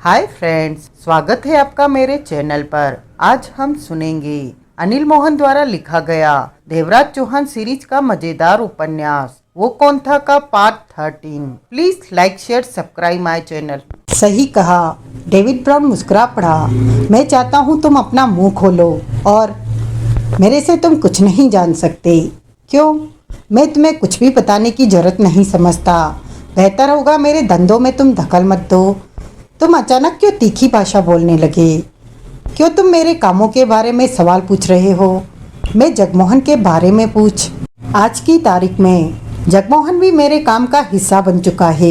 Hi friends, स्वागत है आपका मेरे चैनल पर। आज हम सुनेंगे अनिल मोहन द्वारा लिखा गया देवराज चौहान सीरीज का मजेदार उपन्यास वो कौन था का part 13। Please like share subscribe my channel. सही कहा। डेविड ब्राउन मुस्कुरा पड़ा। मैं चाहता हूँ तुम अपना मुंह खोलो और मेरे से तुम कुछ नहीं जान सकते। क्यों? मैं तुम्हें कुछ भी बताने की जरूरत नहीं समझता। बेहतर होगा मेरे धंधों में तुम दखल मत दो। तुम अचानक क्यों तीखी भाषा बोलने लगे? क्यों तुम मेरे कामों के बारे में सवाल पूछ रहे हो? मैं जगमोहन के बारे में पूछ। आज की तारीख में जगमोहन भी मेरे काम का हिस्सा बन चुका है।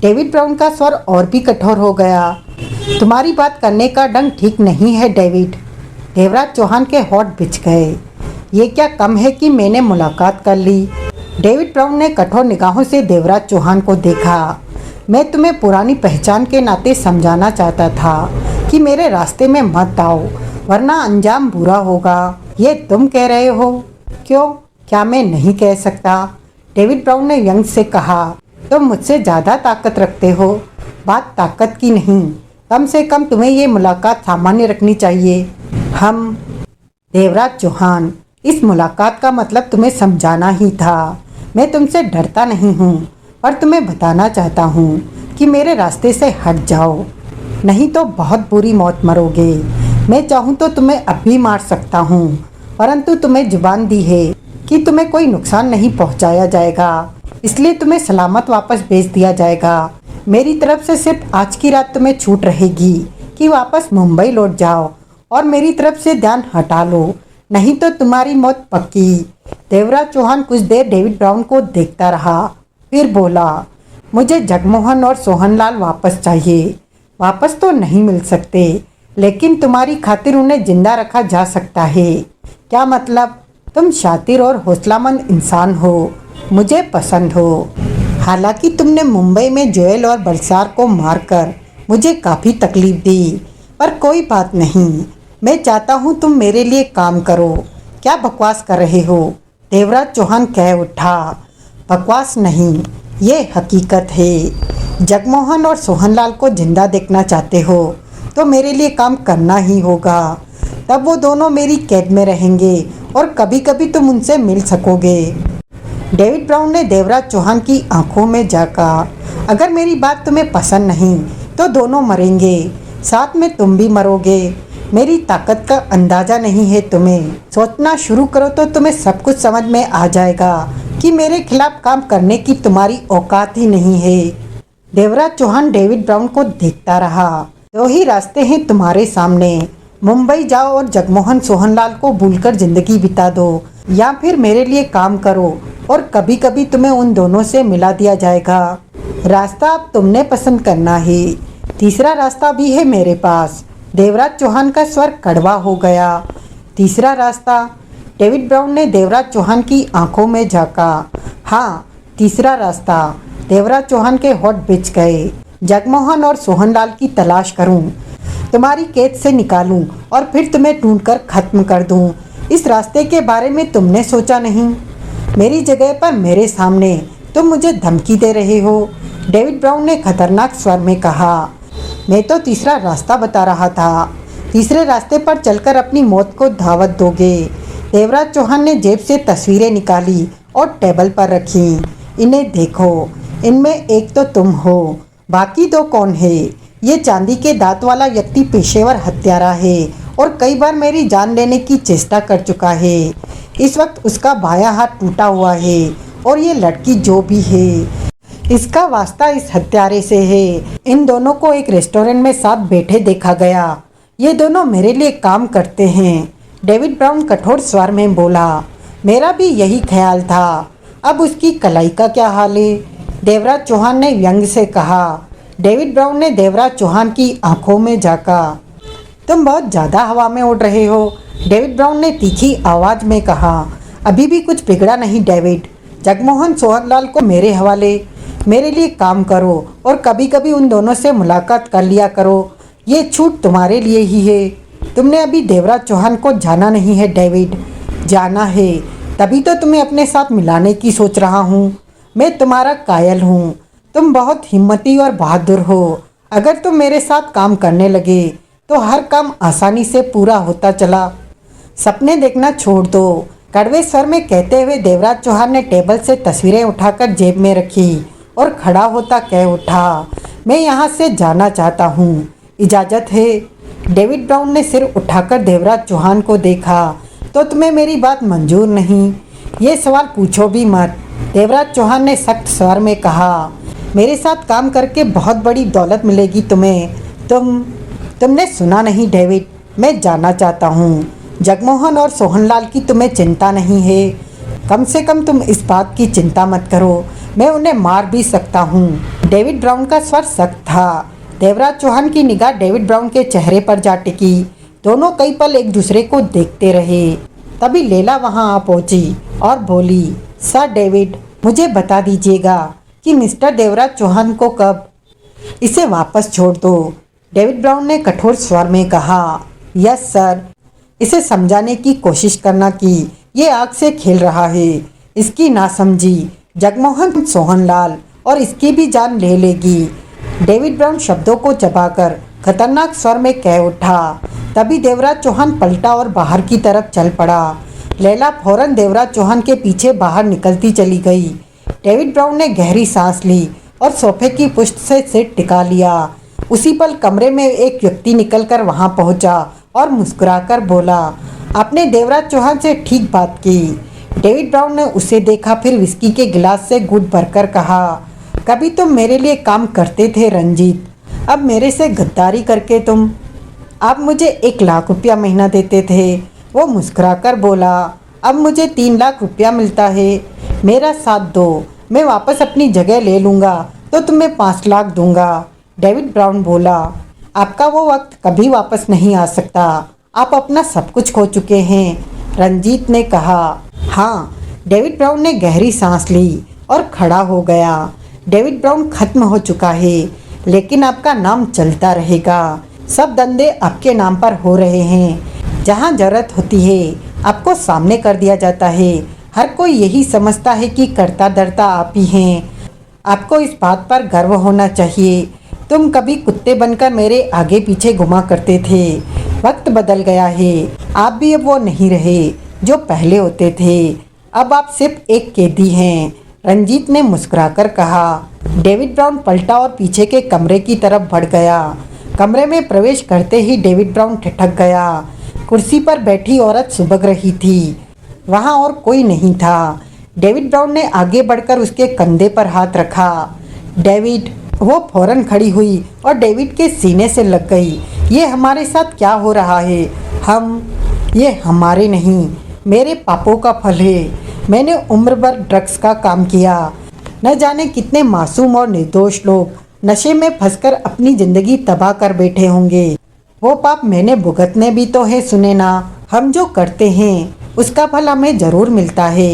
डेविड ब्राउन का स्वर और भी कठोर हो गया। तुम्हारी बात करने का ढंग ठीक नहीं है डेविड। देवराज चौहान के होंठ बिछ गए। ये क्या कम है कि मैंने मुलाकात कर ली? डेविड ब्राउन ने कठोर निगाहों से देवराज चौहान को देखा। मैं तुम्हें पुरानी पहचान के नाते समझाना चाहता था कि मेरे रास्ते में मत आओ, वरना अंजाम बुरा होगा। ये तुम कह रहे हो? क्यों? क्या मैं नहीं कह सकता? डेविड ब्राउन ने व्यंग से कहा। तुम मुझसे ज़्यादा ताकत रखते हो। बात ताकत की नहीं, कम से कम तुम्हें ये मुलाकात सामान्य रखनी चाहिए। हम देवराज चौहान, इस मुलाकात का मतलब तुम्हें समझाना ही था। मैं तुमसे डरता नहीं हूँ, पर तुम्हें बताना चाहता हूँ कि मेरे रास्ते से हट जाओ, नहीं तो बहुत बुरी मौत मरोगे। मैं चाहूँ तो तुम्हें अब भी मार सकता हूँ, परंतु तुम्हें जुबान दी है कि तुम्हें कोई नुकसान नहीं पहुँचाया जाएगा, इसलिए तुम्हें सलामत वापस भेज दिया जाएगा। मेरी तरफ से सिर्फ आज की रात तुम्हें छूट रहेगी कि वापस मुंबई लौट जाओ और मेरी तरफ से ध्यान हटा लो, नहीं तो तुम्हारी मौत पक्की। देवराज चौहान कुछ देर डेविड ब्राउन को देखता रहा, फिर बोला, मुझे जगमोहन और सोहनलाल वापस चाहिए। वापस तो नहीं मिल सकते, लेकिन तुम्हारी खातिर उन्हें जिंदा रखा जा सकता है। क्या मतलब? तुम शातिर और हौसलामंद इंसान हो, मुझे पसंद हो। हालांकि तुमने मुंबई में जोएल और बलसार को मारकर मुझे काफ़ी तकलीफ दी, पर कोई बात नहीं। मैं चाहता हूँ तुम मेरे लिए काम करो। क्या बकवास कर रहे हो? देवराज चौहान कह उठा। बकवास नहीं, ये हकीकत है। जगमोहन और सोहनलाल को जिंदा देखना चाहते हो तो मेरे लिए काम करना ही होगा। तब वो दोनों मेरी कैद में रहेंगे और कभी कभी तुम उनसे मिल सकोगे। डेविड ब्राउन ने देवराज चौहान की आंखों में झांका। अगर मेरी बात तुम्हें पसंद नहीं तो दोनों मरेंगे, साथ में तुम भी मरोगे। मेरी ताकत का अंदाज़ा नहीं है तुम्हें। सोचना शुरू करो तो तुम्हें सब कुछ समझ में आ जाएगा कि मेरे खिलाफ काम करने की तुम्हारी औकात ही नहीं है। देवराज चौहान डेविड ब्राउन को देखता रहा। दो ही रास्ते हैं तुम्हारे सामने, मुंबई जाओ और जगमोहन सोहनलाल को भूलकर जिंदगी बिता दो, या फिर मेरे लिए काम करो और कभी कभी तुम्हें उन दोनों से मिला दिया जाएगा। रास्ता अब तुमने पसंद करना है। तीसरा रास्ता भी है मेरे पास। देवराज चौहान का स्वर कड़वा हो गया। तीसरा रास्ता? डेविड ब्राउन ने देवराज चौहान की आंखों में झांका। हाँ, तीसरा रास्ता। देवराज चौहान के होंठ बिछ गए। जगमोहन और सोहनलाल की तलाश करूं, तुम्हारी कैद से निकालूं और फिर तुम्हें ढूंढकर खत्म कर दूं। इस रास्ते के बारे में तुमने सोचा नहीं? मेरी जगह पर मेरे सामने तुम मुझे धमकी दे रहे हो, डेविड ब्राउन ने खतरनाक स्वर में कहा। मैं तो तीसरा रास्ता बता रहा था। तीसरे रास्ते पर चलकर अपनी मौत को दावत दोगे। देवराज चौहान ने जेब से तस्वीरें निकाली और टेबल पर रखी। इन्हें देखो, इनमें एक तो तुम हो, बाकी दो कौन है? ये चांदी के दांत वाला व्यक्ति पेशेवर हत्यारा है और कई बार मेरी जान लेने की चेष्टा कर चुका है। इस वक्त उसका बायां हाथ टूटा हुआ है और ये लड़की जो भी है, इसका वास्ता इस हत्यारे से है। इन दोनों को एक रेस्टोरेंट में साथ बैठे देखा गया। ये दोनों मेरे लिए काम करते हैं। डेविड ब्राउन कठोर स्वर में बोला। मेरा भी यही ख्याल था। अब उसकी कलाई का क्या हाल है? देवराज चौहान ने व्यंग से कहा। डेविड ब्राउन ने देवराज चौहान की आंखों में झांका। तुम बहुत ज़्यादा हवा में उड़ रहे हो, डेविड ब्राउन ने तीखी आवाज़ में कहा। अभी भी कुछ बिगड़ा नहीं डेविड। जगमोहन सोहनलाल को मेरे हवाले। मेरे लिए काम करो और कभी कभी उन दोनों से मुलाकात कर लिया करो। ये छूट तुम्हारे लिए ही है। तुमने अभी देवराज चौहान को जाना नहीं है डेविड। जाना है, तभी तो तुम्हें अपने साथ मिलाने की सोच रहा हूँ। मैं तुम्हारा कायल हूँ। तुम बहुत हिम्मती और बहादुर हो। अगर तुम मेरे साथ काम करने लगे तो हर काम आसानी से पूरा होता चला। सपने देखना छोड़ दो, कड़वे स्वर में कहते हुए देवराज चौहान ने टेबल से तस्वीरें उठाकर जेब में रखी और खड़ा होता कह उठा, मैं यहाँ से जाना चाहता हूँ, इजाज़त है। डेविड ब्राउन ने सिर उठाकर देवराज चौहान को देखा, तो तुम्हें मेरी बात मंजूर नहीं? ये सवाल पूछो भी मत, देवराज चौहान ने सख्त स्वर में कहा। मेरे साथ काम करके बहुत बड़ी दौलत मिलेगी तुम्हें। तुमने सुना नहीं डेविड, मैं जाना चाहता हूँ। जगमोहन और सोहनलाल की तुम्हें चिंता नहीं है। कम से कम तुम इस बात की चिंता मत करो, मैं उन्हें मार भी सकता हूँ। डेविड ब्राउन का स्वर सख्त था। देवराज चौहान की निगाह डेविड ब्राउन के चेहरे पर जा टिकी। दोनों कई पल एक दूसरे को देखते रहे। तभी लैला वहाँ आ पहुँची और बोली, सर डेविड, मुझे बता दीजिएगा कि मिस्टर देवराज चौहान को कब इसे वापस छोड़ दो। डेविड ब्राउन ने कठोर स्वर में कहा, यस सर। इसे समझाने की कोशिश करना कि ये आग से खेल रहा है। इसकी नासमझी जगमोहन, सोहनलाल और इसकी भी जान ले लेगी। डेविड ब्राउन शब्दों को चबाकर खतरनाक स्वर में कह उठा। तभी देवराज चौहान पलटा और बाहर की तरफ चल पड़ा। लैला फौरन देवराज चौहान के पीछे बाहर निकलती चली गई। डेविड ब्राउन ने गहरी सांस ली और सोफे की पुष्ट से सिर टिका लिया। उसी पल कमरे में एक व्यक्ति निकलकर वहां पहुंचा और मुस्कुराकर बोला, आपने देवराज चौहान से ठीक बात की। डेविड ब्राउन ने उसे देखा, फिर विस्की के गिलास से घूंट भरकर कहा, कभी तुम मेरे लिए काम करते थे रंजीत, अब मेरे से गद्दारी करके आप मुझे 1 लाख रुपया महीना देते थे। वो मुस्कुराकर बोला, अब मुझे 3 लाख रुपया मिलता है। मेरा साथ दो, मैं वापस अपनी जगह ले लूँगा तो तुम्हें 5 लाख दूंगा। डेविड ब्राउन बोला, आपका वो वक्त कभी वापस नहीं आ सकता, आप अपना सब कुछ खो चुके हैं। रंजीत ने कहा, हाँ। डेविड ब्राउन ने गहरी सांस ली और खड़ा हो गया। डेविड ब्राउन खत्म हो चुका है, लेकिन आपका नाम चलता रहेगा। सब धंधे आपके नाम पर हो रहे हैं। जहाँ जरूरत होती है आपको सामने कर दिया जाता है। हर कोई यही समझता है कि करता धरता आप ही हैं। आपको इस बात पर गर्व होना चाहिए। तुम कभी कुत्ते बनकर मेरे आगे पीछे घुमा करते थे। वक्त बदल गया है, आप भी अब वो नहीं रहे जो पहले होते थे। अब आप सिर्फ एक कैदी हैं। रंजीत ने मुस्कुराकर कहा। डेविड ब्राउन पलटा और पीछे के कमरे की तरफ बढ़ गया। कमरे में प्रवेश करते ही डेविड ब्राउन ठिठक गया। कुर्सी पर बैठी औरत सुबक रही थी, वहाँ और कोई नहीं था। डेविड ब्राउन ने आगे बढ़कर उसके कंधे पर हाथ रखा। डेविड, वो फौरन खड़ी हुई और डेविड के सीने से लग गई। ये हमारे साथ क्या हो रहा है? ये हमारे नहीं, मेरे पापों का फल है। मैंने उम्र भर ड्रग्स का काम किया। न जाने कितने मासूम और निर्दोष लोग नशे में फंसकर अपनी ज़िंदगी तबाह कर बैठे होंगे। वो पाप मैंने भुगतने भी तो है। सुने ना, हम जो करते हैं उसका फल हमें ज़रूर मिलता है।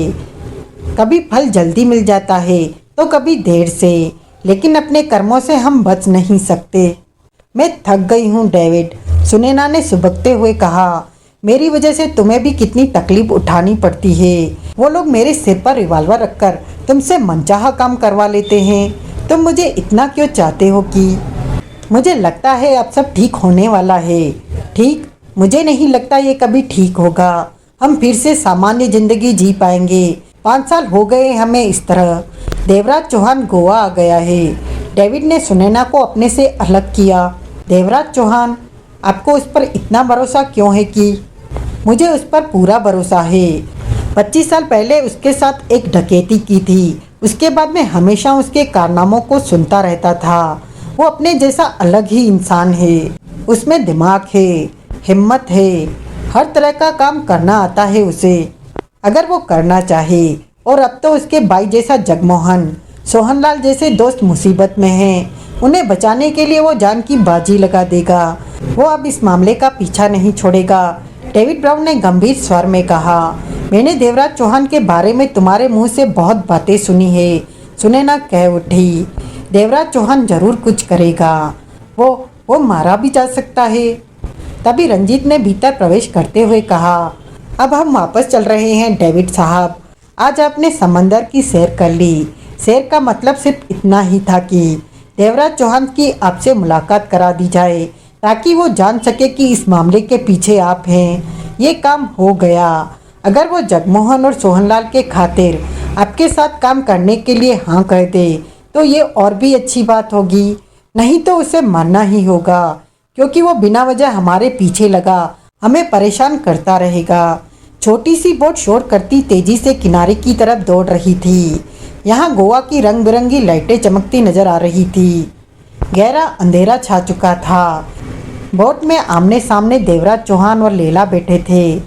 कभी फल जल्दी मिल जाता है तो कभी देर से, लेकिन अपने कर्मों से हम बच नहीं सकते। मैं थक गई हूँ डेविड, सुनैना ने सुबकते हुए कहा। मेरी वजह से तुम्हें भी कितनी तकलीफ उठानी पड़ती है। वो लोग मेरे सिर पर रिवॉल्वर रखकर तुमसे मनचाहा काम करवा लेते हैं। तुम मुझे इतना क्यों चाहते हो कि मुझे लगता है अब सब ठीक होने वाला है। ठीक? मुझे नहीं लगता ये कभी ठीक होगा। हम फिर से सामान्य जिंदगी जी पाएंगे। 5 साल हो गए हमें इस तरह। देवराज चौहान गोवा आ गया है। डेविड ने सुनैना को अपने से अलग किया। देवराज चौहान, आपको उस पर इतना भरोसा क्यों है? कि मुझे उस पर पूरा भरोसा है। 25 साल पहले उसके साथ एक डकैती की थी। उसके बाद मैं हमेशा उसके कारनामों को सुनता रहता था। वो अपने जैसा अलग ही इंसान है। उसमें दिमाग है, हिम्मत है, हर तरह का काम करना आता है उसे, अगर वो करना चाहे। और अब तो उसके भाई जैसा जगमोहन, सोहनलाल जैसे दोस्त मुसीबत में हैं। उन्हें बचाने के लिए वो जान की बाजी लगा देगा। वो अब इस मामले का पीछा नहीं छोड़ेगा। डेविड ब्राउन ने गंभीर स्वर में कहा। मैंने देवराज चौहान के बारे में तुम्हारे मुंह से बहुत बातें सुनी है। सुनैना कह उठी। देवराज चौहान जरूर कुछ करेगा। वो मारा भी जा सकता है। तभी रंजीत ने भीतर प्रवेश करते हुए कहा, अब हम वापस चल रहे हैं डेविड साहब। आज आपने समंदर की सैर कर ली। सैर का मतलब सिर्फ इतना ही था कि देवराज चौहान की आपसे मुलाकात करा दी जाए ताकि वो जान सके कि इस मामले के पीछे आप हैं। ये काम हो गया। अगर वो जगमोहन और सोहनलाल के खातिर आपके साथ काम करने के लिए हाँ कह दे तो ये और भी अच्छी बात होगी, नहीं तो उसे मानना ही होगा, क्योंकि वो बिना वजह हमारे पीछे लगा हमें परेशान करता रहेगा। छोटी सी बोट शोर करती तेजी से किनारे की तरफ दौड़ रही थी। यहाँ गोवा की रंग बिरंगी लाइटें चमकती नजर आ रही थी। गहरा अंधेरा छा चुका था। बोट में आमने सामने देवराज चौहान और लैला बैठे थे।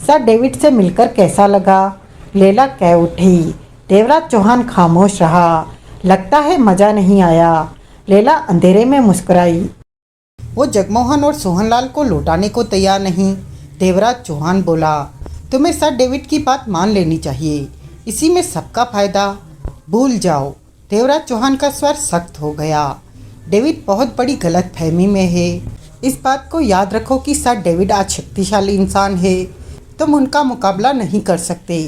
सर डेविड से मिलकर कैसा लगा? लैला कह उठी। देवराज चौहान खामोश रहा। लगता है मज़ा नहीं आया। लैला अंधेरे में मुस्कुराई। वो जगमोहन और सोहनलाल को लौटाने को तैयार नहीं। देवराज चौहान बोला, तुम्हें सर डेविड की बात मान लेनी चाहिए, इसी में सबका फायदा। भूल जाओ। देवराज चौहान का स्वर सख्त हो गया। डेविड बहुत बड़ी गलतफहमी में है। इस बात को याद रखो कि सर डेविड आज शक्तिशाली इंसान है, तुम उनका मुकाबला नहीं कर सकते।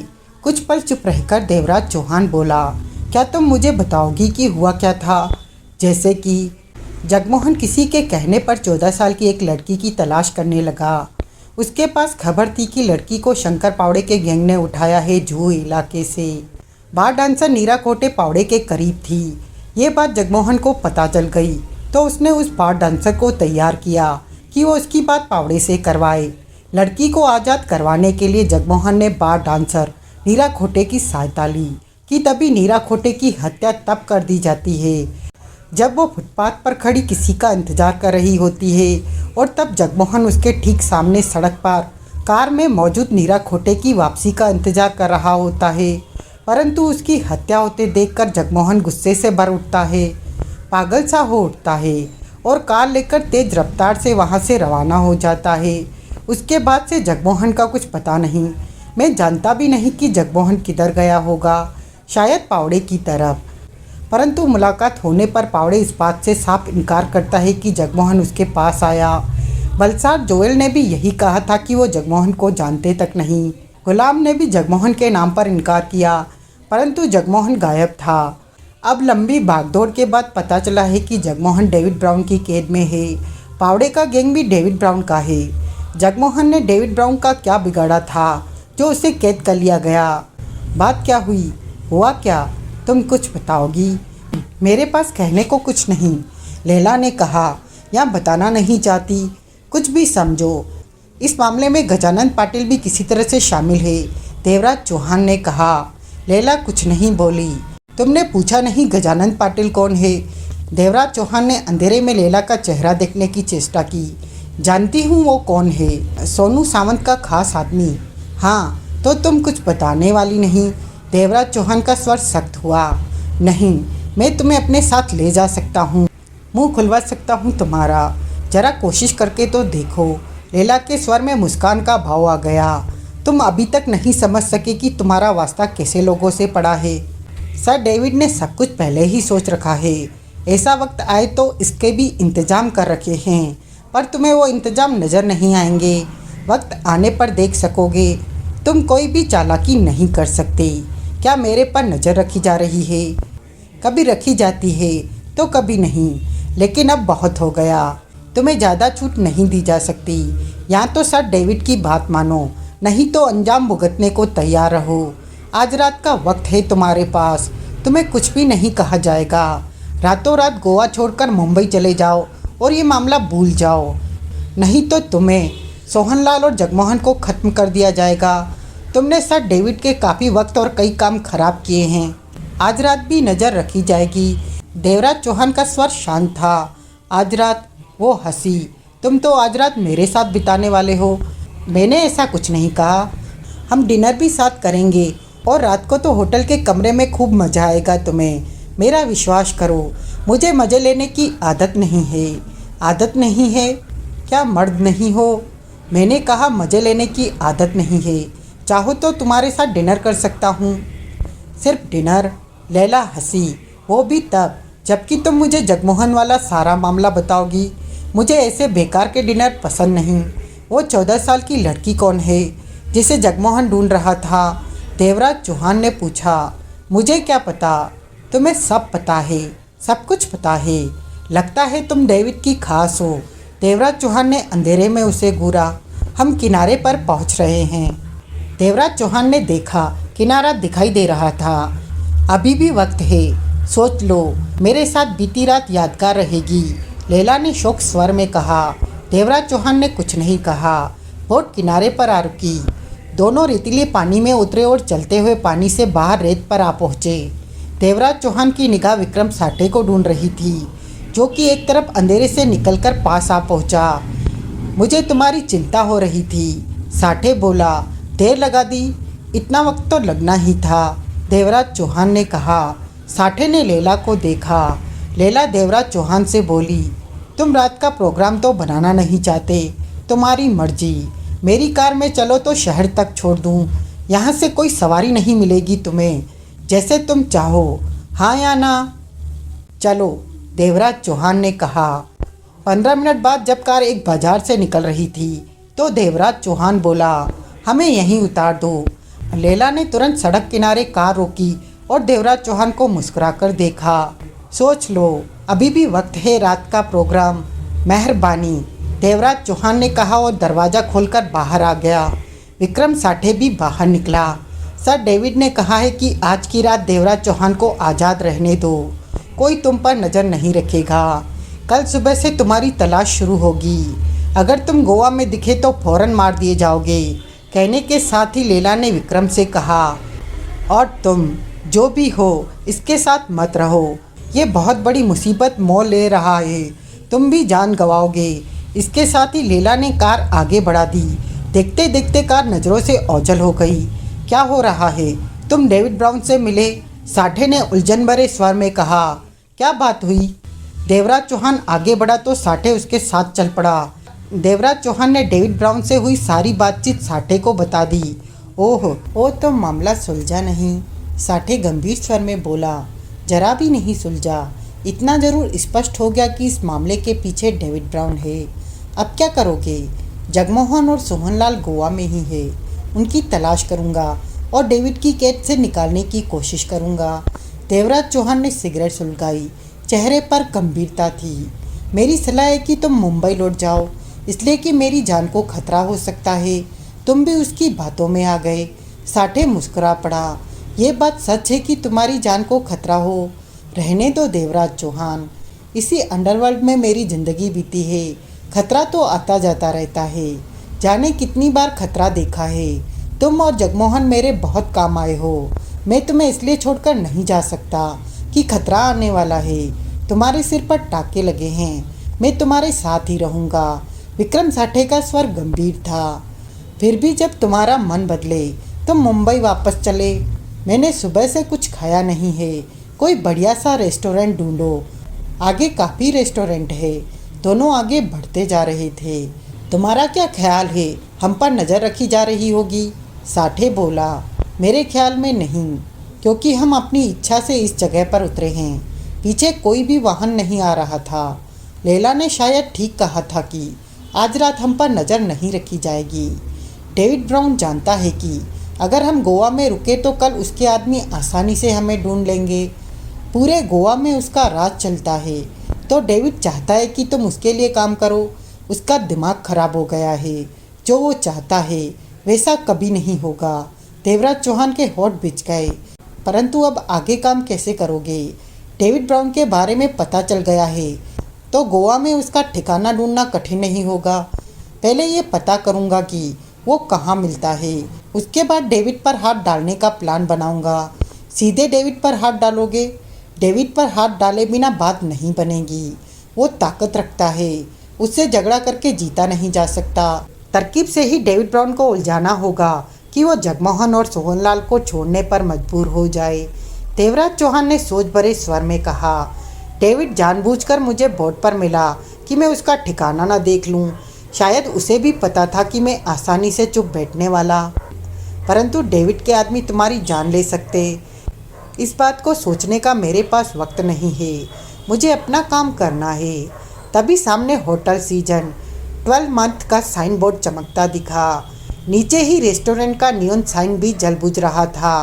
कुछ पल चुप रहकर देवराज चौहान बोला, क्या तुम मुझे बताओगी कि हुआ क्या था? जैसे कि जगमोहन किसी के कहने पर 14 साल की एक लड़की की तलाश करने लगा। उसके पास खबर थी कि लड़की को शंकर पावड़े के गैंग ने उठाया है जुहू इलाके से। बार डांसर नीरा कोटे पावड़े के करीब थी। ये बात जगमोहन को पता चल गई तो उसने उस बार डांसर को तैयार किया कि वो उसकी बात पावड़े से करवाए। लड़की को आज़ाद करवाने के लिए जगमोहन ने बार डांसर नीरा खोटे की सहायता ली कि तभी नीरा खोटे की हत्या तब कर दी जाती है जब वो फुटपाथ पर खड़ी किसी का इंतजार कर रही होती है और तब जगमोहन उसके ठीक सामने सड़क पर कार में मौजूद नीरा खोटे की वापसी का इंतजार कर रहा होता है। परंतु उसकी हत्या होते देखकर जगमोहन गुस्से से भर उठता है, पागल सा हो उठता है और कार लेकर तेज रफ्तार से वहां से रवाना हो जाता है। उसके बाद से जगमोहन का कुछ पता नहीं। मैं जानता भी नहीं कि जगमोहन किधर गया होगा, शायद पावड़े की तरफ। परंतु मुलाकात होने पर पावड़े इस बात से साफ इनकार करता है कि जगमोहन उसके पास आया। बलसार जोएल ने भी यही कहा था कि वो जगमोहन को जानते तक नहीं। गुलाम ने भी जगमोहन के नाम पर इनकार किया, परंतु जगमोहन गायब था। अब लंबी भागदौड़ के बाद पता चला है कि जगमोहन डेविड ब्राउन की कैद में है। पावड़े का गैंग भी डेविड ब्राउन का है। जगमोहन ने डेविड ब्राउन का क्या बिगाड़ा था जो उसे कैद कर लिया गया? बात क्या हुई, हुआ क्या, तुम कुछ बताओगी? मेरे पास कहने को कुछ नहीं, लैला ने कहा। या बताना नहीं चाहती? कुछ भी समझो। इस मामले में गजानन पाटिल भी किसी तरह से शामिल है, देवराज चौहान ने कहा। लैला कुछ नहीं बोली। तुमने पूछा नहीं गजानन पाटिल कौन है? देवराज चौहान ने अंधेरे में लैला का चेहरा देखने की चेष्टा की। जानती हूँ वो कौन है, सोनू सावंत का खास आदमी। हाँ, तो तुम कुछ बताने वाली नहीं? देवराज चौहान का स्वर सख्त हुआ। नहीं, मैं तुम्हें अपने साथ ले जा सकता हूँ, मुंह खुलवा सकता हूँ तुम्हारा। जरा कोशिश करके तो देखो। लैला के स्वर में मुस्कान का भाव आ गया। तुम अभी तक नहीं समझ सके कि तुम्हारा वास्ता कैसे लोगों से पड़ा है। सर डेविड ने सब कुछ पहले ही सोच रखा है। ऐसा वक्त आए तो इसके भी इंतजाम कर रखे हैं, पर तुम्हें वो इंतजाम नज़र नहीं आएंगे। वक्त आने पर देख सकोगे। तुम कोई भी चालाकी नहीं कर सकते। क्या मेरे पर नज़र रखी जा रही है? कभी रखी जाती है तो कभी नहीं, लेकिन अब बहुत हो गया। तुम्हें ज़्यादा छूट नहीं दी जा सकती। या तो सर डेविड की बात मानो, नहीं तो अंजाम भुगतने को तैयार रहो। आज रात का वक्त है तुम्हारे पास, तुम्हें कुछ भी नहीं कहा जाएगा। रातों रात गोवा छोड़कर मुंबई चले जाओ और ये मामला भूल जाओ, नहीं तो तुम्हें, सोहनलाल और जगमोहन को ख़त्म कर दिया जाएगा। तुमने सर डेविड के काफ़ी वक्त और कई काम खराब किए हैं। आज रात भी नज़र रखी जाएगी। देवराज चौहान का स्वर शांत था। आज रात? वो हंसी। तुम तो आज रात मेरे साथ बिताने वाले हो। मैंने ऐसा कुछ नहीं कहा। हम डिनर भी साथ करेंगे और रात को तो होटल के कमरे में खूब मज़ा आएगा तुम्हें। मेरा विश्वास करो, मुझे मज़े लेने की आदत नहीं है। आदत नहीं है? क्या मर्द नहीं हो? मैंने कहा मज़े लेने की आदत नहीं है। चाहो तो तुम्हारे साथ डिनर कर सकता हूँ। सिर्फ डिनर? लैला हंसी। वो भी तब जबकि तुम मुझे जगमोहन वाला सारा मामला बताओगी। मुझे ऐसे बेकार के डिनर पसंद नहीं। वो 14 साल की लड़की कौन है जिसे जगमोहन ढूंढ रहा था? देवराज चौहान ने पूछा। मुझे क्या पता, तुम्हें सब पता है। सब कुछ पता है। लगता है तुम डेविड की खास हो। देवराज चौहान ने अंधेरे में उसे घूरा। हम किनारे पर पहुंच रहे हैं। देवराज चौहान ने देखा, किनारा दिखाई दे रहा था। अभी भी वक्त है, सोच लो, मेरे साथ बीती रात यादगार रहेगी, लैला ने शोक स्वर में कहा। देवराज चौहान ने कुछ नहीं कहा। बोट किनारे पर आ रुकी। दोनों रेतीले पानी में उतरे और चलते हुए पानी से बाहर रेत पर आ पहुँचे। देवराज चौहान की निगाह विक्रम साठे को ढूंढ रही थी, जो कि एक तरफ अंधेरे से निकलकर पास आ पहुंचा। मुझे तुम्हारी चिंता हो रही थी, साठे बोला। देर लगा दी? इतना वक्त तो लगना ही था, देवराज चौहान ने कहा। साठे ने लैला को देखा। लैला देवराज चौहान से बोली, तुम रात का प्रोग्राम तो बनाना नहीं चाहते, तुम्हारी मर्जी। मेरी कार में चलो तो शहर तक छोड़ दूँ। यहाँ से कोई सवारी नहीं मिलेगी तुम्हें, जैसे तुम चाहो, हाँ या ना? चलो, देवराज चौहान ने कहा। 15 मिनट बाद जब कार एक बाजार से निकल रही थी तो देवराज चौहान बोला, हमें यहीं उतार दो। लैला ने तुरंत सड़क किनारे कार रोकी और देवराज चौहान को मुस्कुराकर देखा। सोच लो, अभी भी वक्त है रात का प्रोग्राम, मेहरबानी, देवराज चौहान ने कहा और दरवाज़ा खोलकर बाहर आ गया। विक्रम साठे भी बाहर निकला। सर डेविड ने कहा है कि आज की रात देवराज चौहान को आज़ाद रहने दो, कोई तुम पर नज़र नहीं रखेगा। कल सुबह से तुम्हारी तलाश शुरू होगी। अगर तुम गोवा में दिखे तो फ़ौरन मार दिए जाओगे। कहने के साथ ही लैला ने विक्रम से कहा, और तुम जो भी हो इसके साथ मत रहो, ये बहुत बड़ी मुसीबत मोल ले रहा है, तुम भी जान गंवाओगे। इसके साथ ही लैला ने कार आगे बढ़ा दी। देखते देखते कार नज़रों से ओझल हो गई। क्या हो रहा है? तुम डेविड ब्राउन से मिले? साठे ने उलझन भरे स्वर में कहा। क्या बात हुई? देवराज चौहान आगे बढ़ा तो साठे उसके साथ चल पड़ा। देवराज चौहान ने डेविड ब्राउन से हुई सारी बातचीत साठे को बता दी। ओह तो मामला सुलझा नहीं, साठे गंभीर स्वर में बोला। जरा भी नहीं सुलझा। इतना ज़रूर स्पष्ट हो गया कि इस मामले के पीछे डेविड ब्राउन है। अब क्या करोगे? जगमोहन और सोहनलाल गोवा में ही है, उनकी तलाश करूंगा और डेविड की कैद से निकालने की कोशिश करूंगा। देवराज चौहान ने सिगरेट सुलगाई। चेहरे पर गंभीरता थी। मेरी सलाह है कि तुम मुंबई लौट जाओ, इसलिए कि मेरी जान को खतरा हो सकता है। तुम भी उसकी बातों में आ गए। साठे मुस्कुरा पड़ा। ये बात सच है कि तुम्हारी जान को खतरा हो। रहने दो देवराज चौहान, इसी अंडरवर्ल्ड में मेरी ज़िंदगी बीती है। खतरा तो आता जाता रहता है, जाने कितनी बार खतरा देखा है। तुम और जगमोहन मेरे बहुत काम आए हो। मैं तुम्हें इसलिए छोड़कर नहीं जा सकता कि खतरा आने वाला है। तुम्हारे सिर पर टाके लगे हैं, मैं तुम्हारे साथ ही रहूँगा। विक्रम साठे का स्वर गंभीर था। फिर भी जब तुम्हारा मन बदले तुम मुंबई वापस चले। मैंने सुबह से कुछ खाया नहीं है, कोई बढ़िया सा रेस्टोरेंट ढूंढो। आगे काफ़ी रेस्टोरेंट है। दोनों आगे बढ़ते जा रहे थे। तुम्हारा क्या ख्याल है, हम पर नज़र रखी जा रही होगी? साठे बोला। मेरे ख्याल में नहीं, क्योंकि हम अपनी इच्छा से इस जगह पर उतरे हैं। पीछे कोई भी वाहन नहीं आ रहा था। लैला ने शायद ठीक कहा था कि आज रात हम पर नज़र नहीं रखी जाएगी। डेविड ब्राउन जानता है कि अगर हम गोवा में रुके तो कल उसके आदमी आसानी से हमें ढूंढ लेंगे। पूरे गोवा में उसका राज चलता है, तो डेविड चाहता है कि तुम उसके लिए काम करो। उसका दिमाग खराब हो गया है। जो वो चाहता है वैसा कभी नहीं होगा। देवराज चौहान के होठ बिछ गए। परंतु अब आगे काम कैसे करोगे? डेविड ब्राउन के बारे में पता चल गया है, तो गोवा में उसका ठिकाना ढूंढना कठिन नहीं होगा। पहले ये पता करूँगा कि वो कहाँ मिलता है, उसके बाद डेविड पर हाथ डालने का प्लान बनाऊँगा। सीधे डेविड पर हाथ डालोगे? डेविड पर हाथ डाले बिना बात नहीं बनेगी। वो ताकत रखता है, उससे झगड़ा करके जीता नहीं जा सकता। तरकीब से ही डेविड ब्राउन को उलझाना होगा कि वो जगमोहन और सोहनलाल को छोड़ने पर मजबूर हो जाए। देवराज चौहान ने सोच भरे स्वर में कहा। डेविड जानबूझकर मुझे बोट पर मिला कि मैं उसका ठिकाना न देख लूं। शायद उसे भी पता था कि मैं आसानी से चुप बैठने वाला, परंतु डेविड के आदमी तुम्हारी जान ले सकते। इस बात को सोचने का मेरे पास वक्त नहीं है, मुझे अपना काम करना है। तभी सामने होटल सीजन 12 मंथ का साइन बोर्ड चमकता दिखा। नीचे ही रेस्टोरेंट का नियॉन साइन भी जल बुझ रहा था।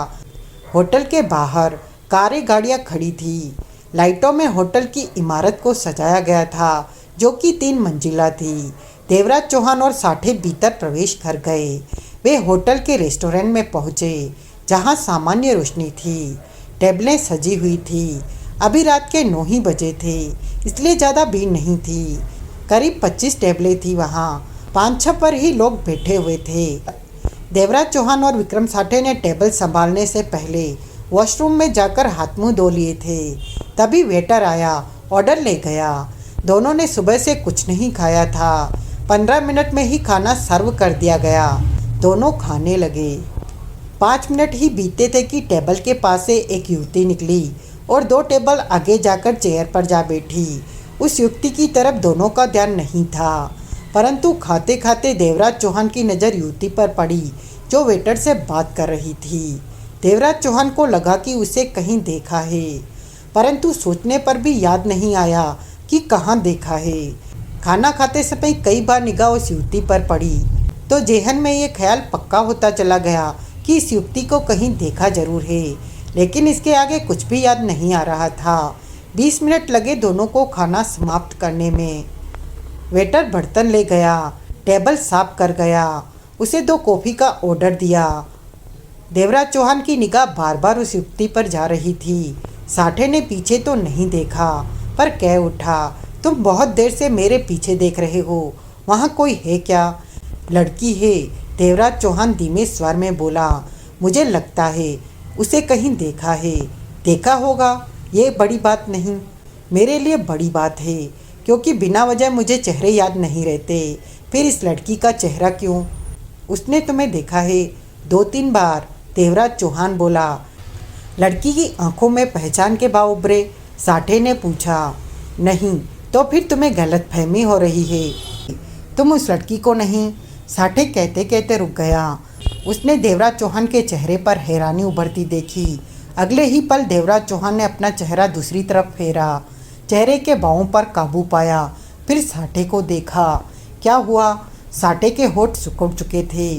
होटल के बाहर कारें गाड़ियाँ खड़ी थी। लाइटों में होटल की इमारत को सजाया गया था, जो कि 3 मंजिला थी। देवराज चौहान और साठे भीतर प्रवेश कर गए। वे होटल के रेस्टोरेंट में पहुंचे, जहां सामान्य रोशनी थी। टेबलें सजी हुई थी। अभी रात के 9 ही बजे थे, इसलिए ज़्यादा भीड़ नहीं थी। करीब 25 टेबलें थी वहाँ। 5-6 पर ही लोग बैठे हुए थे। देवराज चौहान और विक्रम साठे ने टेबल संभालने से पहले वॉशरूम में जाकर हाथ मुंह धो लिए थे। तभी वेटर आया, ऑर्डर ले गया। दोनों ने सुबह से कुछ नहीं खाया था। 15 मिनट में ही खाना सर्व कर दिया गया। दोनों खाने लगे। 5 मिनट ही बीते थे कि टेबल के पास से एक युवती निकली और 2 टेबल आगे जाकर चेयर पर जा बैठी। उस युवती की तरफ दोनों का ध्यान नहीं था, परंतु खाते खाते देवराज चौहान की नज़र युवती पर पड़ी, जो वेटर से बात कर रही थी। देवराज चौहान को लगा कि उसे कहीं देखा है, परंतु सोचने पर भी याद नहीं आया कि कहाँ देखा है। खाना खाते समय कई बार निगाह उस युवती पर पड़ी, तो जेहन में ये ख्याल पक्का होता चला गया कि इस युवती को कहीं देखा जरूर है, लेकिन इसके आगे कुछ भी याद नहीं आ रहा था। 20 मिनट लगे दोनों को खाना समाप्त करने में। वेटर बर्तन ले गया, टेबल साफ कर गया, उसे 2 कॉफ़ी का ऑर्डर दिया। देवराज चौहान की निगाह बार बार उस युवती पर जा रही थी। साठे ने पीछे तो नहीं देखा, पर कह उठा, तुम बहुत देर से मेरे पीछे देख रहे हो, वहाँ कोई है क्या? लड़की है, देवराज चौहान धीमे स्वर में बोला। मुझे लगता है उसे कहीं देखा है। देखा होगा, ये बड़ी बात नहीं। मेरे लिए बड़ी बात है, क्योंकि बिना वजह मुझे चेहरे याद नहीं रहते। फिर इस लड़की का चेहरा क्यों? उसने तुम्हें देखा है 2-3 बार, देवराज चौहान बोला। लड़की की आंखों में पहचान के भाव उभरे। साठे ने पूछा, नहीं तो फिर तुम्हें गलतफहमी हो रही है। तुम उस लड़की को नहीं। साठे कहते कहते रुक गया। उसने देवराज चौहान के चेहरे पर हैरानी उभरती देखी। अगले ही पल देवराज चौहान ने अपना चेहरा दूसरी तरफ फेरा, चेहरे के बाहों पर काबू पाया, फिर साठे को देखा। क्या हुआ? साठे के होठ सिकुड़ चुके थे।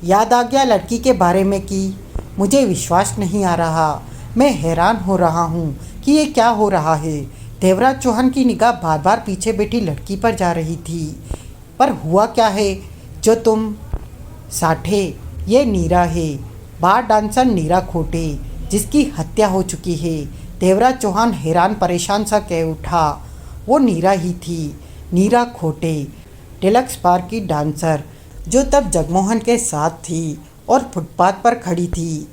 याद आ गया लड़की के बारे में कि मुझे विश्वास नहीं आ रहा। मैं हैरान हो रहा हूँ कि ये क्या हो रहा है। देवराज चौहान की निगाह बार बार पीछे बैठी लड़की पर जा रही थी। पर हुआ क्या है जो तुम? साठे, ये नीरा है, बार डांसर नीरा खोटे, जिसकी हत्या हो चुकी है। देवराज चौहान हैरान परेशान सा कह उठा। वो नीरा ही थी, नीरा खोटे, डेलक्स बार की डांसर, जो तब जगमोहन के साथ थी और फुटपाथ पर खड़ी थी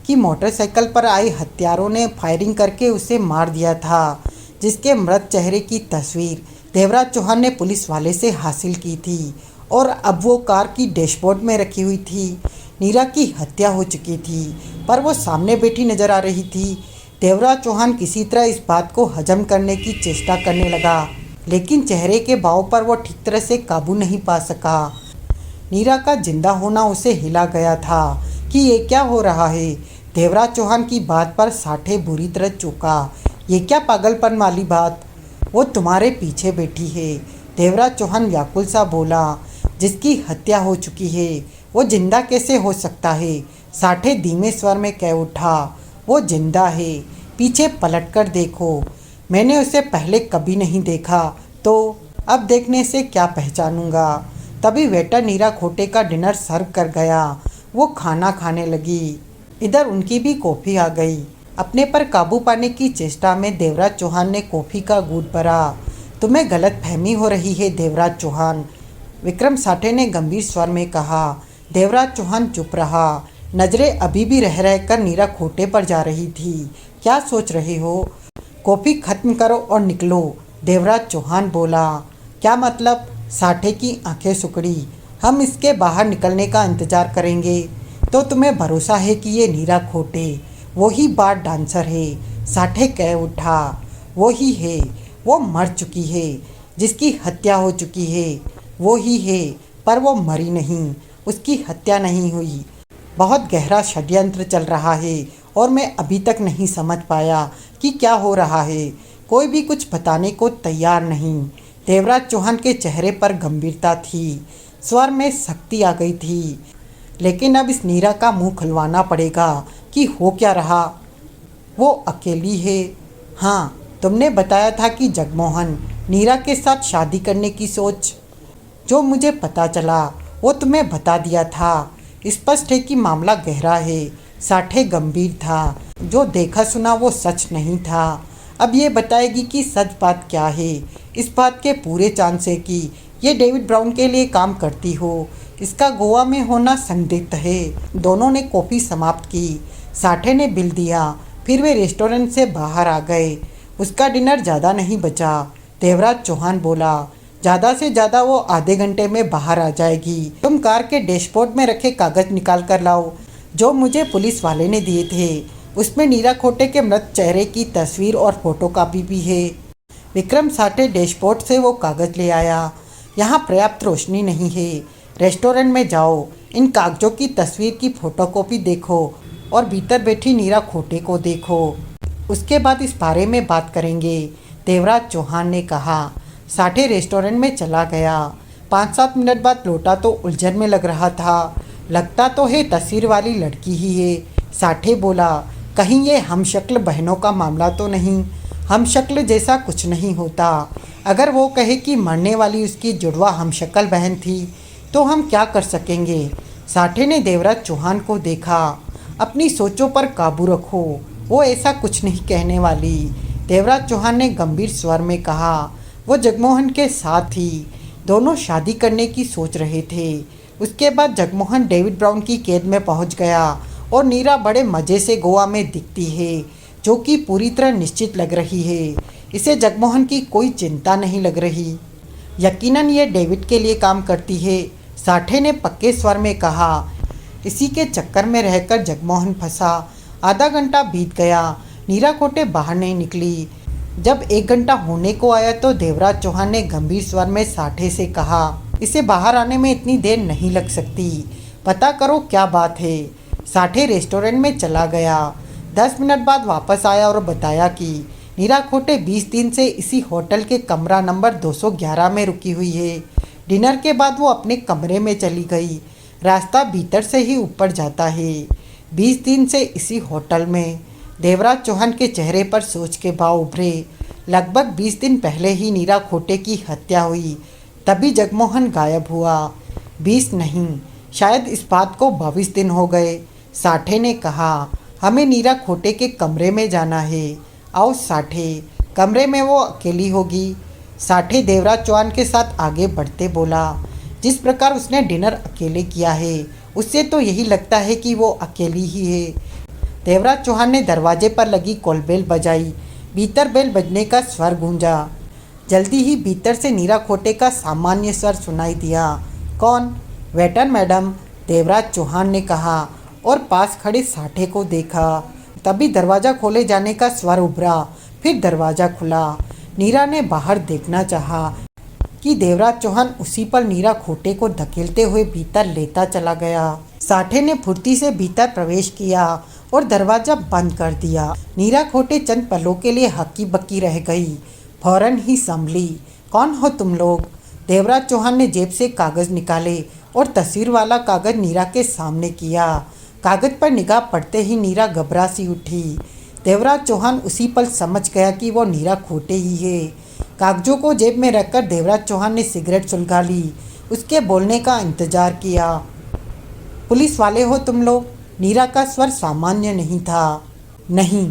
कि मोटरसाइकिल पर आए हत्यारों ने फायरिंग करके उसे मार दिया था, जिसके मृत चेहरे की तस्वीर देवराज चौहान ने पुलिस वाले से हासिल की थी और अब वो कार की डैशबोर्ड में रखी हुई थी। नीरा की हत्या हो चुकी थी, पर वो सामने बैठी नजर आ रही थी। देवराज चौहान किसी तरह इस बात को हजम करने की चेष्टा करने लगा, लेकिन चेहरे के भाव पर वो ठीक तरह से काबू नहीं पा सका। नीरा का जिंदा होना उसे हिला गया था कि ये क्या हो रहा है। देवराज चौहान की बात पर साठे बुरी तरह चौंका। ये क्या पागलपन वाली बात? वो तुम्हारे पीछे बैठी है, देवराज चौहान व्याकुल सा बोला। जिसकी हत्या हो चुकी है, वो जिंदा कैसे हो सकता है? साठे धीमे स्वर में कह उठा। वो जिंदा है, पीछे पलटकर देखो। मैंने उसे पहले कभी नहीं देखा, तो अब देखने से क्या पहचानूंगा? तभी वेटर नीरा खोटे का डिनर सर्व कर गया। वो खाना खाने लगी। इधर उनकी भी कॉफ़ी आ गई। अपने पर काबू पाने की चेष्टा में देवराज चौहान ने कॉफ़ी का घूंट भरा। तुम्हें गलतफहमी हो रही है देवराज चौहान, विक्रम साठे ने गंभीर स्वर में कहा। देवराज चौहान चुप रहा। नज़रें अभी भी रह रहकर नीरा खोटे पर जा रही थी। क्या सोच रहे हो? कॉफ़ी खत्म करो और निकलो, देवराज चौहान बोला। क्या मतलब? साठे की आंखें सिकुड़ी। हम इसके बाहर निकलने का इंतज़ार करेंगे। तो तुम्हें भरोसा है कि ये नीरा खोटे वही बार डांसर है? साठे कह उठा। वो ही है, वो मर चुकी है, जिसकी हत्या हो चुकी है। वो ही है, पर वो मरी नहीं, उसकी हत्या नहीं हुई। बहुत गहरा षड्यंत्र चल रहा है और मैं अभी तक नहीं समझ पाया कि क्या हो रहा है। कोई भी कुछ बताने को तैयार नहीं। देवराज चौहान के चेहरे पर गंभीरता थी, स्वर में सख्ती आ गई थी। लेकिन अब इस नीरा का मुंह खुलवाना पड़ेगा कि हो क्या रहा। वो अकेली है। हाँ, तुमने बताया था कि जगमोहन नीरा के साथ शादी करने की सोच। जो मुझे पता चला वो तुम्हें बता दिया था। स्पष्ट है कि मामला गहरा है, साठे गंभीर था। जो देखा सुना वो सच नहीं था। अब ये बताएगी कि सच बात क्या है। इस बात के पूरे चांस है कि ये डेविड ब्राउन के लिए काम करती हो। इसका गोवा में होना संदिग्ध है। दोनों ने कॉफ़ी समाप्त की। साठे ने बिल दिया। फिर वे रेस्टोरेंट से बाहर आ गए। उसका डिनर ज़्यादा नहीं बचा। देवराज चौहान बोला, ज़्यादा से ज़्यादा वो आधे घंटे में बाहर आ जाएगी। तुम कार के डैशबोर्ड में रखे कागज़ निकाल कर लाओ जो मुझे पुलिस वाले ने दिए थे। उसमें नीरा खोटे के मृत चेहरे की तस्वीर और फोटोकॉपी भी है। विक्रम साठे डैशबोर्ड से वो कागज़ ले आया। यहाँ पर्याप्त रोशनी नहीं है। रेस्टोरेंट में जाओ, इन कागज़ों की तस्वीर की फ़ोटोकॉपी देखो और भीतर बैठी नीरा खोटे को देखो। उसके बाद इस बारे में बात करेंगे, देवराज चौहान ने कहा। साठे रेस्टोरेंट में चला गया। 5-7 मिनट बाद लौटा तो उलझन में लग रहा था। लगता तो है तस्वीर वाली लड़की ही है। साठे बोला, कहीं ये हमशक्ल बहनों का मामला तो नहीं। हमशक्ल जैसा कुछ नहीं होता। अगर वो कहे कि मरने वाली उसकी जुड़वा हमशक्ल बहन थी तो हम क्या कर सकेंगे। साठे ने देवराज चौहान को देखा। अपनी सोचों पर काबू रखो, वो ऐसा कुछ नहीं कहने वाली। देवराज चौहान ने गंभीर स्वर में कहा, वो जगमोहन के साथ थी। दोनों शादी करने की सोच रहे थे। उसके बाद जगमोहन डेविड ब्राउन की कैद में पहुंच गया और नीरा बड़े मज़े से गोवा में दिखती है, जो कि पूरी तरह निश्चित लग रही है। इसे जगमोहन की कोई चिंता नहीं लग रही। यकीनन ये डेविड के लिए काम करती है, साठे ने पक्के स्वर में कहा। इसी के चक्कर में रहकर जगमोहन फंसा। आधा घंटा बीत गया, नीरा खोटे बाहर नहीं निकली। जब 1 घंटा होने को आया तो देवराज चौहान ने गंभीर स्वर में साठे से कहा, इसे बाहर आने में इतनी देर नहीं लग सकती, पता करो क्या बात है। साठे रेस्टोरेंट में चला गया। 10 मिनट बाद वापस आया और बताया कि नीरा खोटे 20 दिन से इसी होटल के कमरा नंबर 211 में रुकी हुई है। डिनर के बाद वो अपने कमरे में चली गई। रास्ता भीतर से ही ऊपर जाता है। 20 दिन से इसी होटल में। देवराज चौहान के चेहरे पर सोच के भाव उभरे। लगभग 20 दिन पहले ही नीरा खोटे की हत्या हुई, तभी जगमोहन गायब हुआ। 20 नहीं, शायद इस बात को 22 दिन हो गए। साठे ने कहा, हमें नीरा खोटे के कमरे में जाना है। आओ साठे, कमरे में वो अकेली होगी। साठे देवराज चौहान के साथ आगे बढ़ते बोला, जिस प्रकार उसने डिनर अकेले किया है उससे तो यही लगता है कि वो अकेली ही है। देवराज चौहान ने दरवाजे पर लगी कॉलबेल बजाई। भीतर बेल बजने का स्वर गूंजा। जल्दी ही भीतर से नीरा खोटे का सामान्य स्वर सुनाई दिया। कौन? वेटर मैडम, देवराज चौहान ने कहा और पास खड़े साठे को देखा। तभी दरवाज़ा खोले जाने का स्वर उभरा। फिर दरवाज़ा खुला। नीरा ने बाहर देखना चाहा कि देवराज चौहान उसी पर नीरा खोटे को धकेलते हुए भीतर लेता चला गया। साठे ने फुर्ती से भीतर प्रवेश किया और दरवाज़ा बंद कर दिया। नीरा खोटे चंद पलों के लिए हक्की बक्की रह गई, फौरन ही संभली। कौन हो तुम लोग? देवराज चौहान ने जेब से कागज़ निकाले और तस्वीर वाला कागज़ नीरा के सामने किया। कागज़ पर निगाह पड़ते ही नीरा घबरा सी उठी। देवराज चौहान उसी पल समझ गया कि वो नीरा खोटे ही है। कागज़ों को जेब में रखकर देवराज चौहान ने सिगरेट सुलगा ली। उसके बोलने का इंतज़ार किया। पुलिस वाले हो तुम लोग? नीरा का स्वर सामान्य नहीं था। नहीं।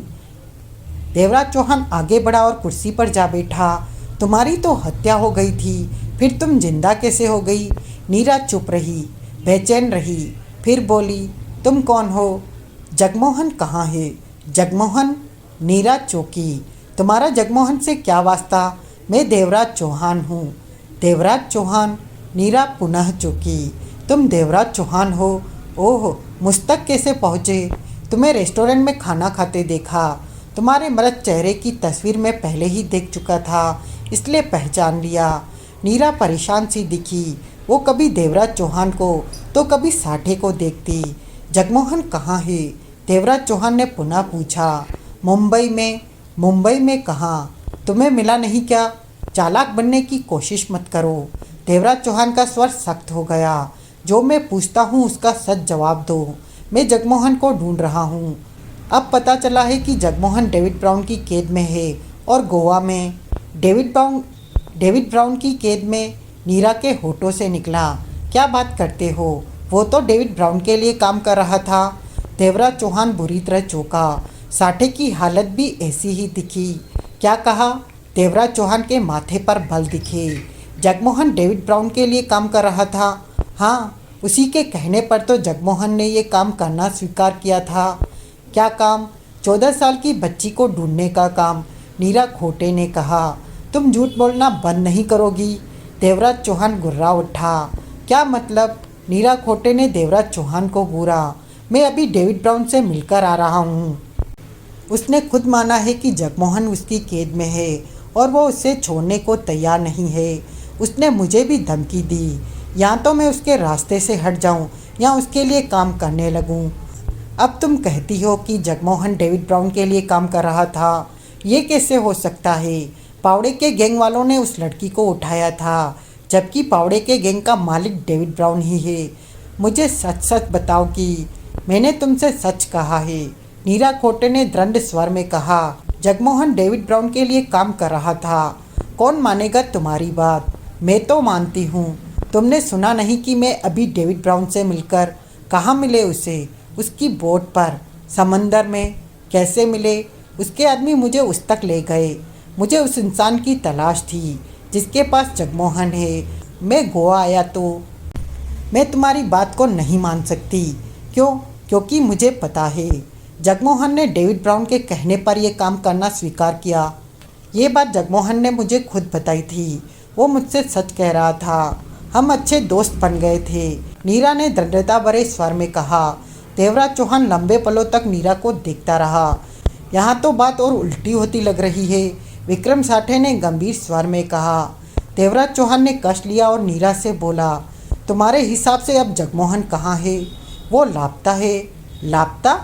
देवराज चौहान आगे बढ़ा और कुर्सी पर जा बैठा। तुम्हारी तो हत्या हो गई थी, फिर तुम जिंदा कैसे हो गई? नीरा चुप रही, बेचैन रही, फिर बोली, तुम कौन हो? जगमोहन कहाँ है? जगमोहन? नीरा चौंकी। तुम्हारा जगमोहन से क्या वास्ता? मैं देवराज चौहान हूँ। देवराज चौहान? नीरा पुनः चौंकी। तुम देवराज चौहान हो? ओह, मुझ तक कैसे पहुँचे? तुम्हें रेस्टोरेंट में खाना खाते देखा। तुम्हारे मृत चेहरे की तस्वीर मैं पहले ही देख चुका था, इसलिए पहचान लिया। नीरा परेशान सी दिखी। वो कभी देवराज चौहान को तो कभी साठे को देखती। जगमोहन कहाँ है? देवराज चौहान ने पुनः पूछा। मुंबई में। मुंबई में कहाँ? तुम्हें मिला नहीं क्या? चालाक बनने की कोशिश मत करो। देवराज चौहान का स्वर सख्त हो गया। जो मैं पूछता हूँ उसका सच जवाब दो। मैं जगमोहन को ढूंढ रहा हूँ। अब पता चला है कि जगमोहन डेविड ब्राउन की कैद में है और गोवा में डेविड ब्राउन की कैद में नीरा के होठों से निकला, क्या बात करते हो, वो तो डेविड ब्राउन के लिए काम कर रहा था। देवराज चौहान बुरी तरह चौंका। साठे की हालत भी ऐसी ही दिखी। क्या कहा? देवराज चौहान के माथे पर बल दिखे। जगमोहन डेविड ब्राउन के लिए काम कर रहा था। हाँ, उसी के कहने पर तो जगमोहन ने ये काम करना स्वीकार किया था। क्या काम? 14 साल की बच्ची को ढूंढने का काम, नीरा खोटे ने कहा। तुम झूठ बोलना बंद नहीं करोगी? देवराज चौहान गुर्रा उठा। क्या मतलब? नीरा खोटे ने देवराज चौहान को घूरा। मैं अभी डेविड ब्राउन से मिलकर आ रहा हूँ। उसने खुद माना है कि जगमोहन उसकी कैद में है और वो उसे छोड़ने को तैयार नहीं है। उसने मुझे भी धमकी दी, या तो मैं उसके रास्ते से हट जाऊं या उसके लिए काम करने लगूं। अब तुम कहती हो कि जगमोहन डेविड ब्राउन के लिए काम कर रहा था। ये कैसे हो सकता है? पावड़े के गैंग वालों ने उस लड़की को उठाया था, जबकि पावड़े के गैंग का मालिक डेविड ब्राउन ही है। मुझे सच सच बताओ कि मैंने तुमसे सच कहा है, नीरा खोटे ने दृढ़ स्वर में कहा। जगमोहन डेविड ब्राउन के लिए काम कर रहा था। कौन मानेगा तुम्हारी बात? मैं तो मानती हूँ। तुमने सुना नहीं कि मैं अभी डेविड ब्राउन से मिलकर? कहाँ मिले उसे? उसकी बोट पर, समंदर में। कैसे मिले? उसके आदमी मुझे उस तक ले गए। मुझे उस इंसान की तलाश थी जिसके पास जगमोहन है। मैं गोवा आया तो मैं तुम्हारी बात को नहीं मान सकती। क्यों? क्योंकि मुझे पता है जगमोहन ने डेविड ब्राउन के कहने पर यह काम करना स्वीकार किया। ये बात जगमोहन ने मुझे खुद बताई थी। वो मुझसे सच कह रहा था। हम अच्छे दोस्त बन गए थे, नीरा ने दृढ़ता भरे स्वर में कहा। देवराज चौहान लंबे पलों तक नीरा को देखता रहा। यहाँ तो बात और उल्टी होती लग रही है, विक्रम साठे ने गंभीर स्वर में कहा। देवराज चौहान ने कष्ट लिया और नीरा से बोला, तुम्हारे हिसाब से अब जगमोहन कहाँ है? वो लापता है। लापता?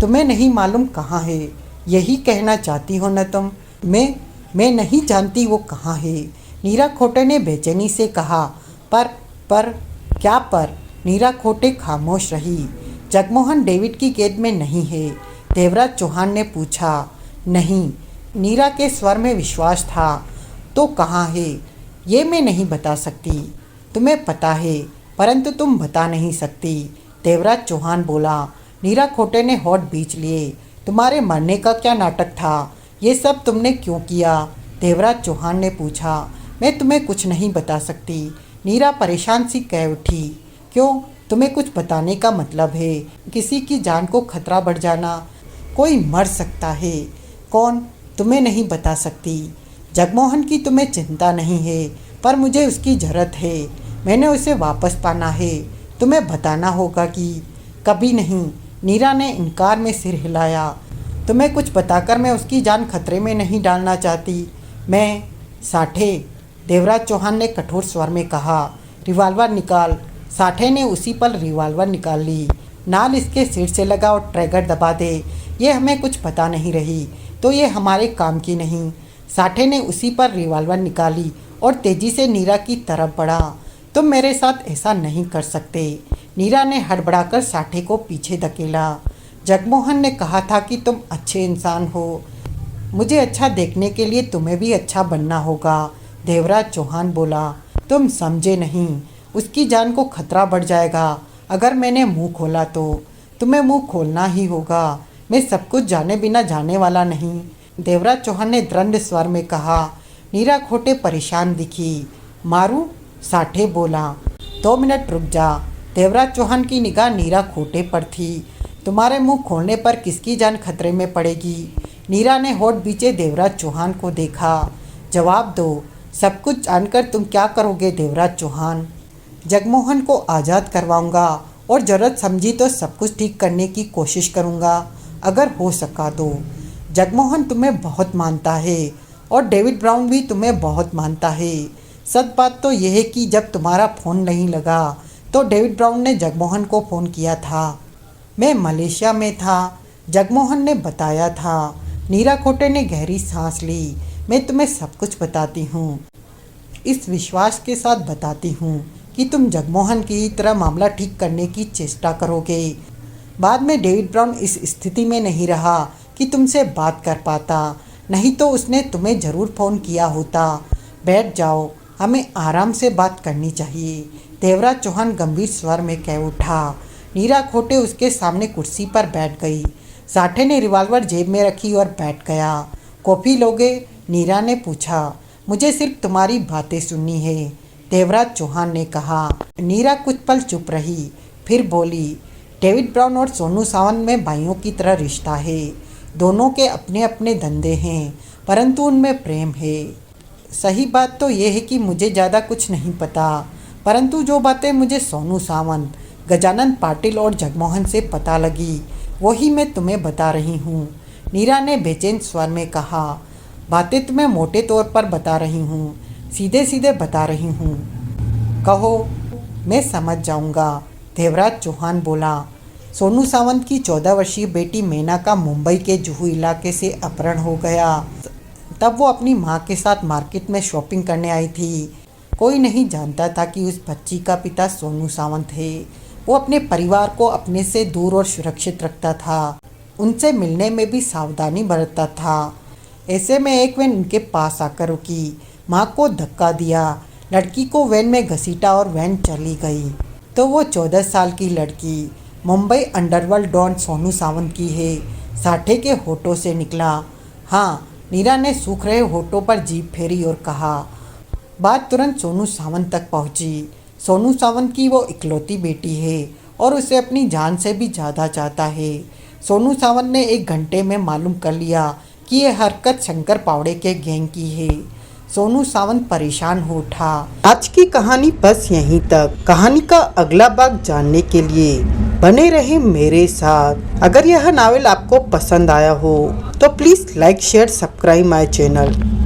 तुम्हें नहीं मालूम कहाँ है? यही कहना चाहती हो न तुम? मैं नहीं जानती वो कहाँ है, नीरा खोटे ने बेचैनी से कहा। पर क्या पर? नीरा खोटे खामोश रही। जगमोहन डेविड की कैद में नहीं है? देवराज चौहान ने पूछा। नहीं, नीरा के स्वर में विश्वास था। तो कहाँ है? ये मैं नहीं बता सकती। तुम्हें पता है, परंतु तुम बता नहीं सकती, देवराज चौहान बोला। नीरा खोटे ने होठ बीच लिए। तुम्हारे मरने का क्या नाटक था? ये सब तुमने क्यों किया? देवराज चौहान ने पूछा। मैं तुम्हें कुछ नहीं बता सकती, नीरा परेशान सी कह उठी। क्यों? तुम्हें कुछ बताने का मतलब है? किसी की जान को खतरा बढ़ जाना, कोई मर सकता है। कौन? तुम्हें नहीं बता सकती। जगमोहन की तुम्हें चिंता नहीं है, पर मुझे उसकी ज़रूरत है। मैंने उसे वापस पाना है। तुम्हें बताना होगा कि कभी नहीं। नीरा ने इनकार में सिर हिलाया। तुम्हें कुछ बताकर मैं उसकी जान खतरे में नहीं डालना चाहती। मैं साठे, देवराज चौहान ने कठोर स्वर में कहा। रिवाल्वर निकाल। साठे ने उसी पल रिवाल्वर निकाल ली। नाल इसके सिर से लगा और ट्रिगर दबा दे। ये हमें कुछ पता नहीं रही तो ये हमारे काम की नहीं। साठे ने उसी पर रिवाल्वर निकाली और तेजी से नीरा की तरफ बढ़ा। तुम मेरे साथ ऐसा नहीं कर सकते। नीरा ने हड़बड़ाकर साठे को पीछे धकेला। जगमोहन ने कहा था कि तुम अच्छे इंसान हो। मुझे अच्छा देखने के लिए तुम्हें भी अच्छा बनना होगा, देवराज चौहान बोला। तुम समझे नहीं, उसकी जान को खतरा बढ़ जाएगा अगर मैंने मुंह खोला तो। तुम्हें मुंह खोलना ही होगा। मैं सब कुछ जाने बिना जाने वाला नहीं, देवराज चौहान ने दृढ़ स्वर में कहा। नीरा खोटे परेशान दिखी। मारूं? साठे बोला। 2 मिनट रुक जा। देवराज चौहान की निगाह नीरा खोटे पर थी। तुम्हारे मुंह खोलने पर किसकी जान खतरे में पड़ेगी? नीरा ने होठ बीचे देवराज चौहान को देखा। जवाब दो, सब कुछ जानकर तुम क्या करोगे देवराज चौहान? जगमोहन को आज़ाद करवाऊंगा और ज़रूरत समझी तो सब कुछ ठीक करने की कोशिश करूंगा, अगर हो सका तो। जगमोहन तुम्हें बहुत मानता है और डेविड ब्राउन भी तुम्हें बहुत मानता है। सच बात तो यह है कि जब तुम्हारा फ़ोन नहीं लगा तो डेविड ब्राउन ने जगमोहन को फ़ोन किया था। मैं मलेशिया में था, जगमोहन ने बताया था। नीरा खोटे ने गहरी सांस ली। मैं तुम्हें सब कुछ बताती हूँ, इस विश्वास के साथ बताती हूँ कि तुम जगमोहन की तरह मामला ठीक करने की चेष्टा करोगे। बाद में डेविड ब्राउन इस स्थिति में नहीं रहा कि तुमसे बात कर पाता। नहीं तो उसने तुम्हें ज़रूर फ़ोन किया होता। बैठ जाओ, हमें आराम से बात करनी चाहिए, देवराज चौहान गंभीर स्वर में कह उठा। नीरा खोटे उसके सामने कुर्सी पर बैठ गई। साठे ने रिवॉल्वर जेब में रखी और बैठ गया। कॉफ़ी लोगे? नीरा ने पूछा। मुझे सिर्फ तुम्हारी बातें सुननी है, देवराज चौहान ने कहा। नीरा कुछ पल चुप रही, फिर बोली, डेविड ब्राउन और सोनू सावंत में भाइयों की तरह रिश्ता है। दोनों के अपने अपने धंधे हैं, परंतु उनमें प्रेम है। सही बात तो यह है कि मुझे ज़्यादा कुछ नहीं पता, परंतु जो बातें मुझे सोनू सावंत, गजानन पाटिल और जगमोहन से पता लगी, वही मैं तुम्हें बता रही हूँ, नीरा ने बेचैन स्वर में कहा। बातें तुम्हें मोटे तौर पर बता रही हूँ, सीधे सीधे बता रही हूँ। कहो, मैं समझ जाऊँगा, देवराज चौहान बोला। सोनू सावंत की 14 वर्षीय बेटी मेना का मुंबई के जुहू इलाके से अपहरण हो गया। तब वो अपनी माँ के साथ मार्केट में शॉपिंग करने आई थी। कोई नहीं जानता था कि उस बच्ची का पिता सोनू सावंत है। वो अपने परिवार को अपने से दूर और सुरक्षित रखता था, उनसे मिलने में भी सावधानी बरतता था। ऐसे में एक वैन उनके पास आकर रुकी। माँ को धक्का दिया, लड़की को वैन में घसीटा और वैन चली गई। तो वो 14 साल की लड़की मुंबई अंडरवर्ल्ड डॉन सोनू सावंत की है, साठे के होठों से निकला। हाँ, नीरा ने सूख रहे होठों पर जीभ फेरी और कहा। बात तुरंत सोनू सावंत तक पहुंची। सोनू सावंत की वो इकलौती बेटी है और उसे अपनी जान से भी ज़्यादा चाहता है। सोनू सावंत ने 1 घंटे में मालूम कर लिया कि यह हरकत शंकर पावड़े के गैंग की है। सोनू सावंत परेशान हो उठा। आज की कहानी बस यहीं तक। कहानी का अगला भाग जानने के लिए बने रहे मेरे साथ। अगर यह नावल आपको पसंद आया हो तो please like share subscribe my channel.